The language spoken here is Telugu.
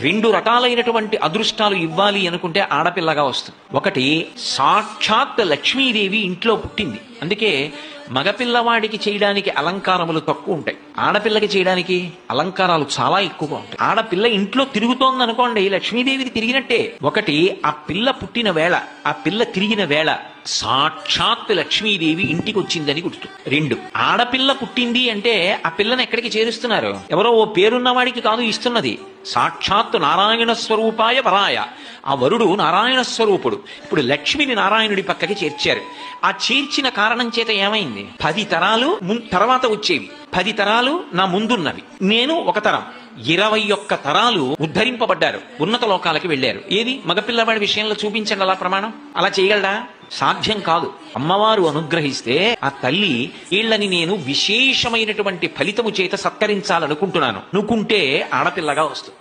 రెండు రకాలైనటువంటి అదృష్టాలు ఇవ్వాలి అనుకుంటే ఆడపిల్లగా వస్తుంది. ఒకటి, సాక్షాత్ లక్ష్మీదేవి ఇంట్లో పుట్టింది, అందుకే మగపిల్లవాడికి చేయడానికి అలంకారములు తక్కువ ఉంటాయి, ఆడపిల్లకి చేయడానికి అలంకారాలు చాలా ఎక్కువగా ఉంటాయి. ఆడపిల్ల ఇంట్లో తిరుగుతోంది అనుకోండి, లక్ష్మీదేవికి తిరిగినట్టే. ఒకటి, ఆ పిల్ల పుట్టిన వేళ, ఆ పిల్ల తిరిగిన వేళ సాక్షాత్ లక్ష్మీదేవి ఇంటికి వచ్చిందని గుర్తు. రెండు, ఆడపిల్ల పుట్టింది అంటే ఆ పిల్లని ఎక్కడికి చేరుస్తున్నారు? ఎవరో ఓ పేరున్న వాడికి కాదు ఇస్తున్నది, సాక్షాత్ నారాయణ స్వరూపాయ వరాయ. ఆ వరుడు నారాయణ స్వరూపుడు. ఇప్పుడు లక్ష్మిని నారాయణుడి పక్కకి చేర్చారు. ఆ చేర్చిన కారణం చేత ఏమైంది? 10 తరాలు తర్వాత వచ్చేవి, 10 తరాలు నా ముందున్నవి, నేను ఒక తరం, 21 తరాలు ఉద్ధరింపబడ్డారు, ఉన్నత లోకాలకి వెళ్ళారు. ఏది మగపిల్లవాడి విషయంలో చూపించండి అలా ప్రమాణం. అలా చేయగలడా? సాధ్యం కాదు. అమ్మవారు అనుగ్రహిస్తే ఆ తల్లి వీళ్ళని నేను విశేషమైనటువంటి ఫలితము చేత సత్కరించాలనుకుంటున్నాను అనుకుంటే ఆడపిల్లగా వస్తుంది.